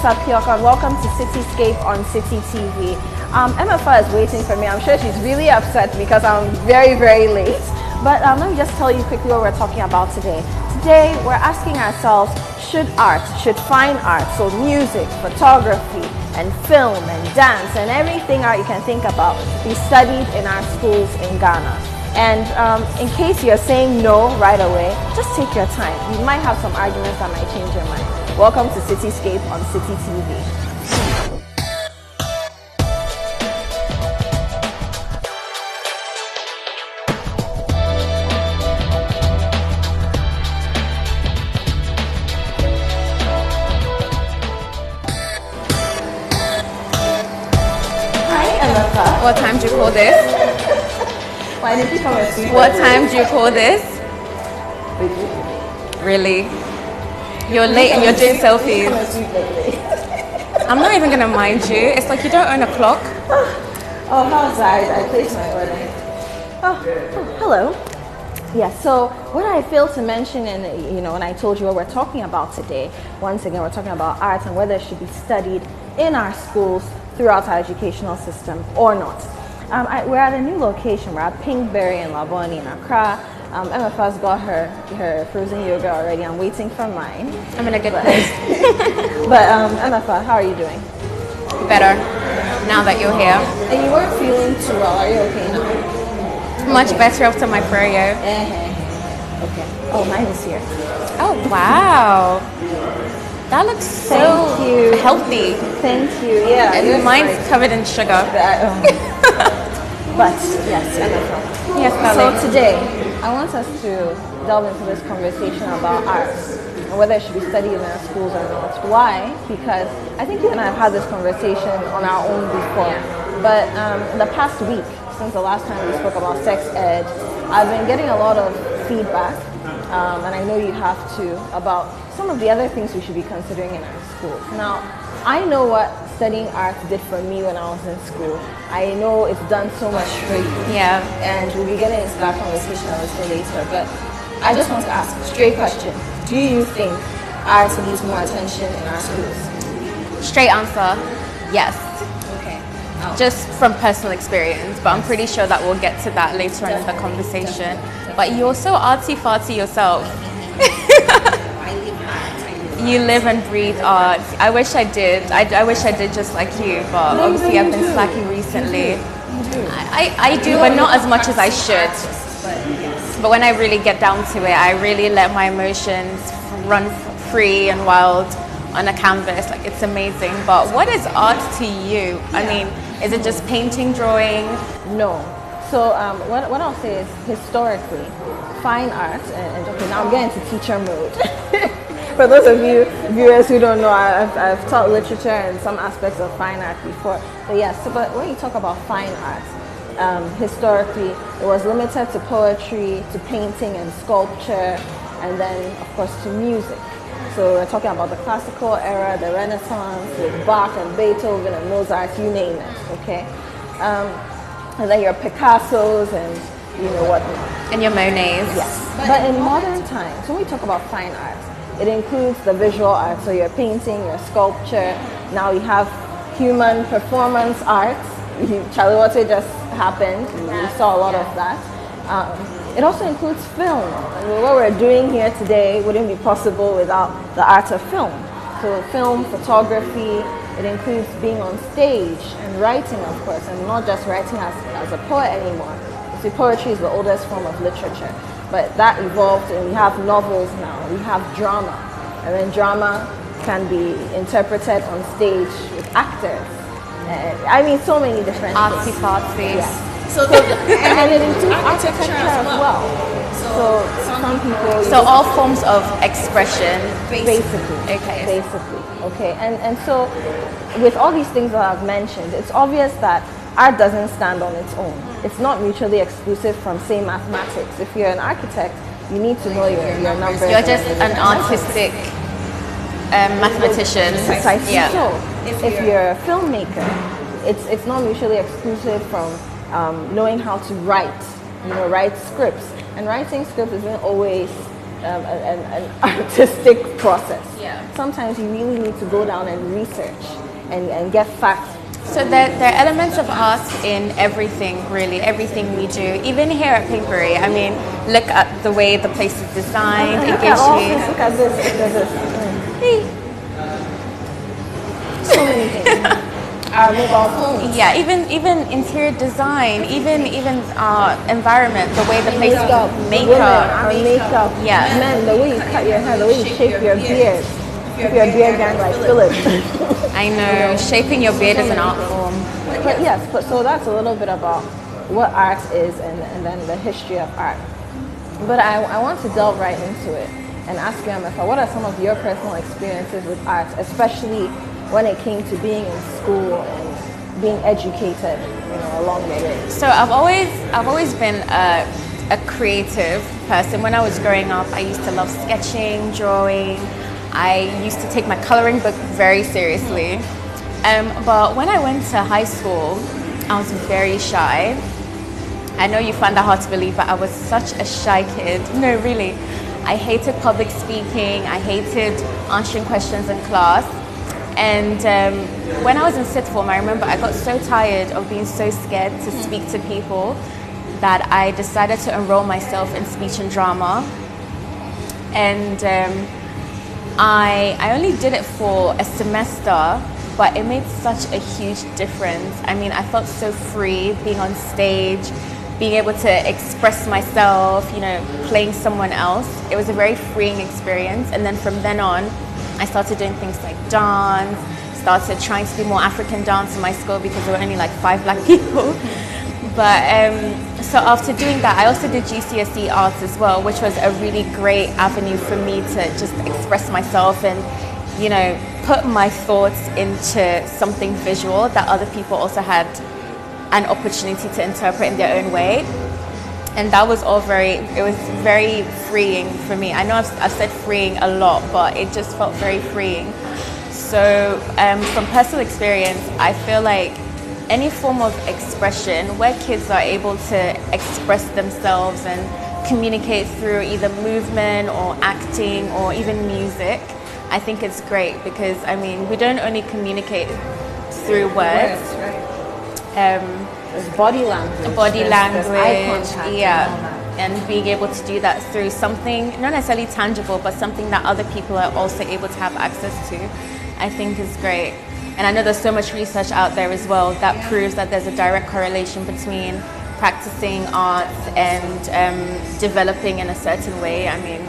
is Apiorkor and welcome to Citi Scape on Citi TV. Eméfa is waiting for me. I'm sure she's really upset because I'm very, very late. But let me just tell you quickly what we're talking about today. Today, we're asking ourselves, should fine art, so music, photography, and film, and dance, and everything art you can think about, be studied in our schools in Ghana? And in case you're saying no right away, just take your time. You might have some arguments that might change your mind. Welcome to Citi Scape on Citi TV. What time do you call this? Why did you come and see? What time do you call this? Really? You're late and you're doing selfies. I'm not even gonna mind you. It's like you don't own a clock. Oh, how's that? I placed my order. Oh, hello. Yeah, so what I failed to mention, when I told you what we're talking about today, once again, we're talking about art and whether it should be studied in our schools throughout our educational system or not. We're at a new location. We're at Pinkberry in Laboni in Accra. Eméfa's got her frozen yogurt already. I'm waiting for mine. I'm in a good place. But Eméfa, how are you doing? Better, now that you're here. And you weren't feeling too well. Are you okay now? Much better after my prayer. Okay. Oh, mine is here. Oh, wow. That looks so healthy. Thank you. Yeah. And mine's covered in sugar. But yes, Eméfa. Yes, darling. So today, I want us to delve into this conversation about art and whether it should be studied in our schools or not. Why? Because I think you and I have had this conversation on our own before. But in the past week, since the last time we spoke about sex ed, I've been getting a lot of feedback, and I know you have too, about some of the other things we should be considering in our schools. Now, I know what studying art did for me when I was in school. I know it's done so much for you. Yeah. And we'll be getting into that conversation a little later. But I just want to ask a straight question. Do you think art needs more attention in our schools? Straight answer, yes. Okay. Just from personal experience, but I'm pretty sure that we'll get to that later on in the conversation. But you're so artsy-fartsy yourself. You live and breathe art. I wish I did. I wish I did just like you, but obviously I've been slacking recently. I do, but not as much as I should. But when I really get down to it, I really let my emotions run free and wild on a canvas. Like, it's amazing. But what is art to you? I mean, is it just painting, drawing? No. So what I'll say is, historically, fine art, and okay, now I'm getting to teacher mode. For those of you viewers who don't know, I've taught literature and some aspects of fine art before. But yes, but when you talk about fine art, historically, it was limited to poetry, to painting and sculpture, and then, of course, to music. So we're talking about the classical era, the Renaissance, with Bach and Beethoven and Mozart, you name it, okay? And then your Picassos and whatnot. And your Monets. Yes. But in modern times, when we talk about fine art, it includes the visual art, so your painting, your sculpture. Now we have human performance art. Charlie Water just happened. We saw a lot of that. It also includes film. I mean, what we're doing here today wouldn't be possible without the art of film. So film, photography, it includes being on stage and writing, of course, and not just writing as a poet anymore. See, poetry is the oldest form of literature. But that evolved, and we have novels now. We have drama, and then drama can be interpreted on stage with actors. I mean, so many different things. Artsy-fartsy. Yeah. And it includes architecture as well. So some people. So all forms of expression. Basically. Okay. Basically. Okay. And so with all these things that I've mentioned, it's obvious that art doesn't stand on its own. It's not mutually exclusive from, say, mathematics. If you're an architect, you need to know your numbers. You're just an artistic mathematician. Precisely. Yeah. So, if you're a filmmaker, it's not mutually exclusive from knowing how to write scripts. And writing scripts isn't always an artistic process. Yeah. Sometimes you really need to go down and research and get facts. So there are elements of art in everything, really, everything we do. Even here at Pinkberry, I mean, look at the way the place is designed. It gives you... Look at this, look at this. So many things. Our mobile phones. Yeah, even interior design, even environment, the way the place makeup. Our makeup. Yeah. Men, the way you cut your hair, the way you shape your beard. Keep your beard gang like Philip. I know, shaping your beard is an art form. But yes, so that's a little bit about what art is and then the history of art. But I want to delve right into it and ask you, Eméfa, what are some of your personal experiences with art, especially when it came to being in school and being educated, along the way? So I've always been a creative person. When I was growing up, I used to love sketching, drawing. I used to take my coloring book very seriously. But when I went to high school, I was very shy. I know you find that hard to believe, but I was such a shy kid. No, really. I hated public speaking. I hated answering questions in class. And when I was in sixth form, I remember I got so tired of being so scared to speak to people that I decided to enroll myself in speech and drama. And I only did it for a semester, but it made such a huge difference. I mean, I felt so free being on stage, being able to express myself, playing someone else. It was a very freeing experience. And then from then on, I started doing things like dance, started trying to do more African dance in my school because there were only like 5 black people. But so after doing that, I also did GCSE arts as well, which was a really great avenue for me to just express myself and, put my thoughts into something visual that other people also had an opportunity to interpret in their own way. And that was all it was very freeing for me. I know I've said freeing a lot, but it just felt very freeing. So from personal experience, I feel like any form of expression where kids are able to express themselves and communicate through either movement or acting or even music, I think it's great because, I mean, we don't only communicate through words. There's body language. There's eye contact, and being able to do that through something not necessarily tangible, but something that other people are also able to have access to, I think is great. And I know there's so much research out there as well that proves that there's a direct correlation between practicing arts and developing in a certain way. I mean,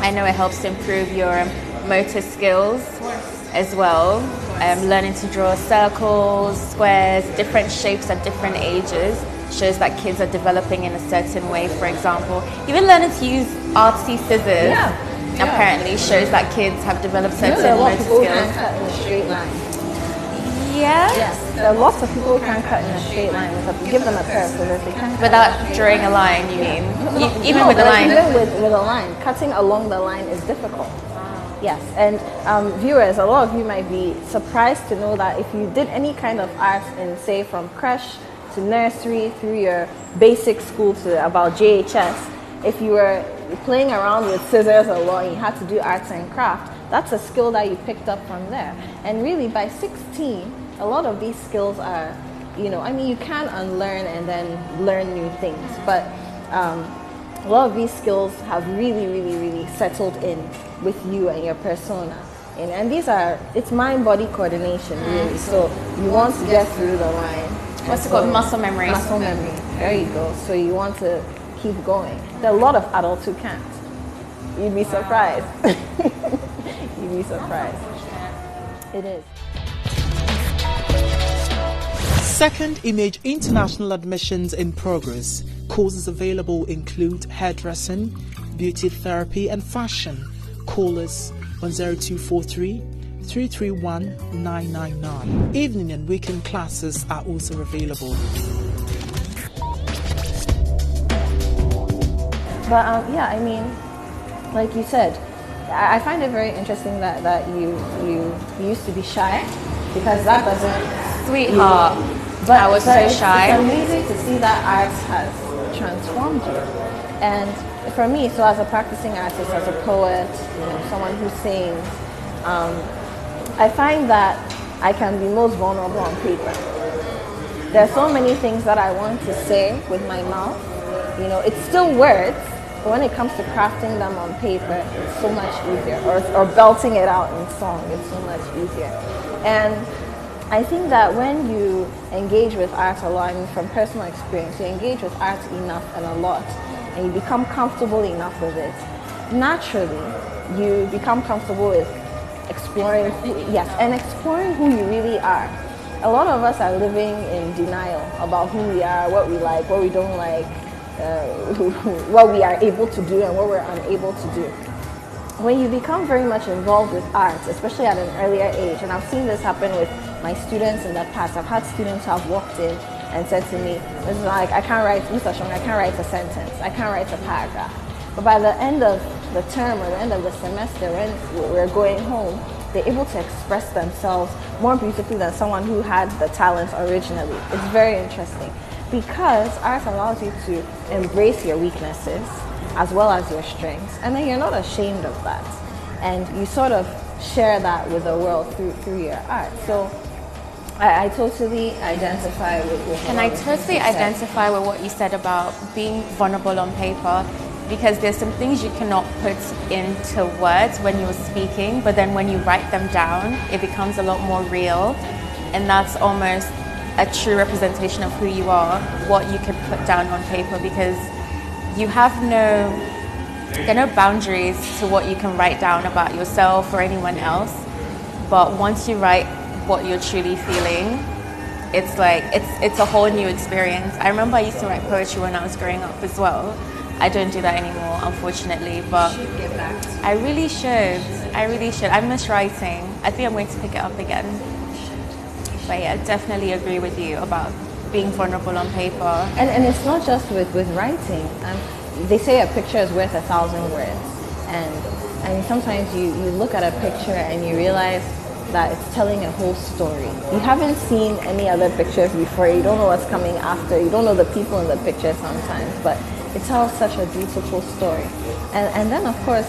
I know it helps to improve your motor skills as well. Learning to draw circles, squares, different shapes at different ages shows that kids are developing in a certain way, for example. Even learning to use artsy scissors apparently shows that kids have developed certain motor skills. Can cut in a straight line. Yes. There are lots of people who can cut in a straight line. Give them a pair of scissors, they can cut. Without drawing a line, you mean? Even with a line? Even with a line. Cutting along the line is difficult. Yes, and viewers, a lot of you might be surprised to know that if you did any kind of art in, say, from creche to nursery through your basic school to about JHS, if you were playing around with scissors a lot and you had to do arts and craft, that's a skill that you picked up from there. And really, by 16, a lot of these skills are, you can unlearn and then learn new things, but a lot of these skills have really, really, really settled in with you and your persona. And these are, it's mind-body coordination, really. So you want to get through the line. What's it called? Muscle memory. Muscle memory. There you go. So you want to keep going. There are a lot of adults who can't. You'd be surprised. You'd be surprised. It is. Second Image International admissions in progress. Courses available include hairdressing, beauty therapy and fashion. Call us on 0243 331 999. Evening and weekend classes are also available. But I mean, like you said, I find it very interesting that you used to be shy, because that doesn't... Sweetheart, but I was so shy. It's amazing to see that art has transformed you. And for me, so as a practicing artist, as a poet, someone who sings, I find that I can be most vulnerable on paper. There are so many things that I want to say with my mouth. It's still words, but when it comes to crafting them on paper, it's so much easier. Or belting it out in song, it's so much easier. And I think that when you engage with art a lot, from personal experience, you engage with art enough and a lot, and you become comfortable enough with it, naturally, you become comfortable with exploring who you really are. A lot of us are living in denial about who we are, what we like, what we don't like, what we are able to do and what we're unable to do. When you become very much involved with art, especially at an earlier age, and I've seen this happen with my students in the past. I've had students who have walked in and said to me, it's like, I can't write a sentence, I can't write a paragraph. But by the end of the term or the end of the semester, when we're going home, they're able to express themselves more beautifully than someone who had the talent originally. It's very interesting because art allows you to embrace your weaknesses as well as your strengths, and then you're not ashamed of that. And you sort of share that with the world through your art. So I totally identify with And I totally identify with what you said about being vulnerable on paper, because there's some things you cannot put into words when you're speaking, but then when you write them down, it becomes a lot more real. And that's almost a true representation of who you are, what you can put down on paper, because there are no boundaries to what you can write down about yourself or anyone else. But once you write what you're truly feeling, it's like, it's a whole new experience. I remember I used to write poetry when I was growing up as well. I don't do that anymore, unfortunately, but I really should. I miss writing. I think I'm going to pick it up again. But yeah, I definitely agree with you about being vulnerable on paper. And it's not just with writing. They say a picture is worth 1,000 words. And sometimes you look at a picture and you realize that it's telling a whole story. You haven't seen any other pictures before. You don't know what's coming after. You don't know the people in the picture sometimes, but it tells such a beautiful story. And then, of course,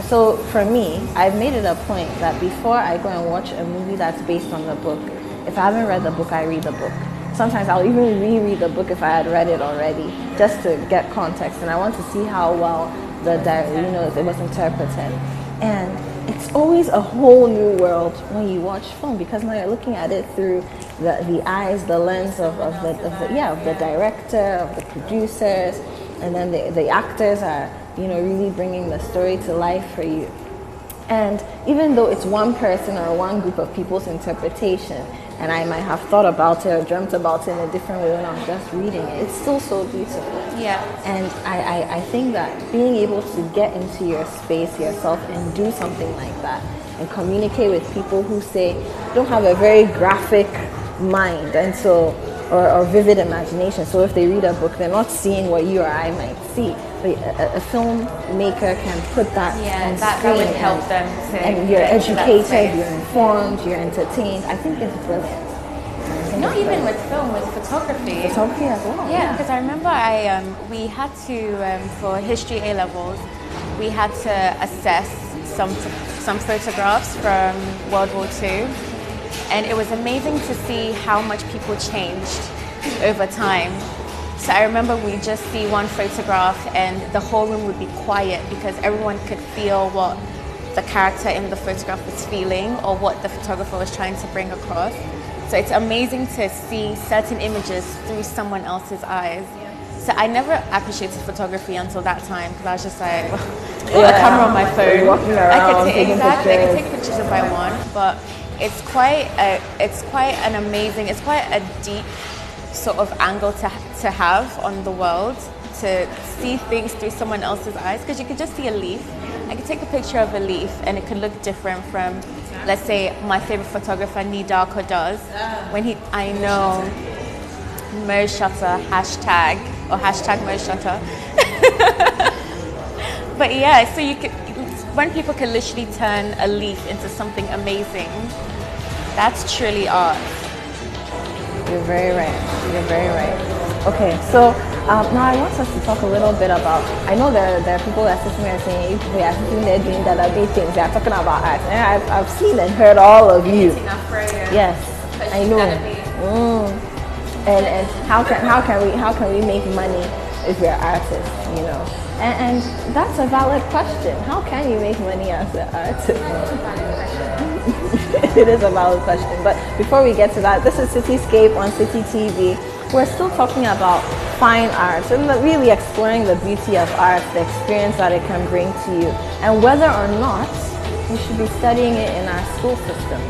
so for me, I've made it a point that before I go and watch a movie that's based on the book, if I haven't read the book, I read the book. Sometimes I'll even reread the book if I had read it already, just to get context. And I want to see how well it was interpreted. And it's always a whole new world when you watch film, because now you're looking at it through the eyes, the lens of the director, of the producers, and then the actors are really bringing the story to life for you. And even though it's one person or one group of people's interpretation, and I might have thought about it or dreamt about it in a different way when I was just reading it, it's still so beautiful. Yeah. And I think that being able to get into your space yourself and do something like that and communicate with people who don't have a very graphic mind and so or vivid imagination. So if they read a book, they're not seeing what you or I might see. But a filmmaker can put that on that screen would help them to. And you're educated, you're informed, you're entertained. I think it's brilliant. Not even with film, with photography. Photography as well. Yeah, because I remember we had to, for history A-levels, we had to assess some photographs from World War II. And it was amazing to see how much people changed over time. So I remember we just see one photograph and the whole room would be quiet because everyone could feel what the character in the photograph was feeling or what the photographer was trying to bring across. So it's amazing to see certain images through someone else's eyes. So I never appreciated photography until that time because I was just like, well, a camera on my phone. Walking around, taking I pictures. could take pictures if I want, but it's quite a deep sort of angle to have on the world, to see things through someone else's eyes, because you could just see a leaf. I could take a picture of a leaf and it could look different from, let's say, my favorite photographer, Nidarko does, when I know Mo Shutter, hashtag Mo Shutter. But yeah, so when people can literally turn a leaf into something amazing, that's truly art. You're very right. Okay, so Now I want us to talk a little bit about, I know there are people that sit here and saying, if we are sitting there doing that big things, they are talking about art. And I've seen and heard all of you. Yes, I know. And how can we make money if we're artists, you know? And that's a valid question. How can you make money as an artist? It is a valid question. But before we get to that, this is Citi Scape on Citi TV. We're still talking about fine arts and really exploring the beauty of art, the experience that it can bring to you, and whether or not you should be studying it in our school system.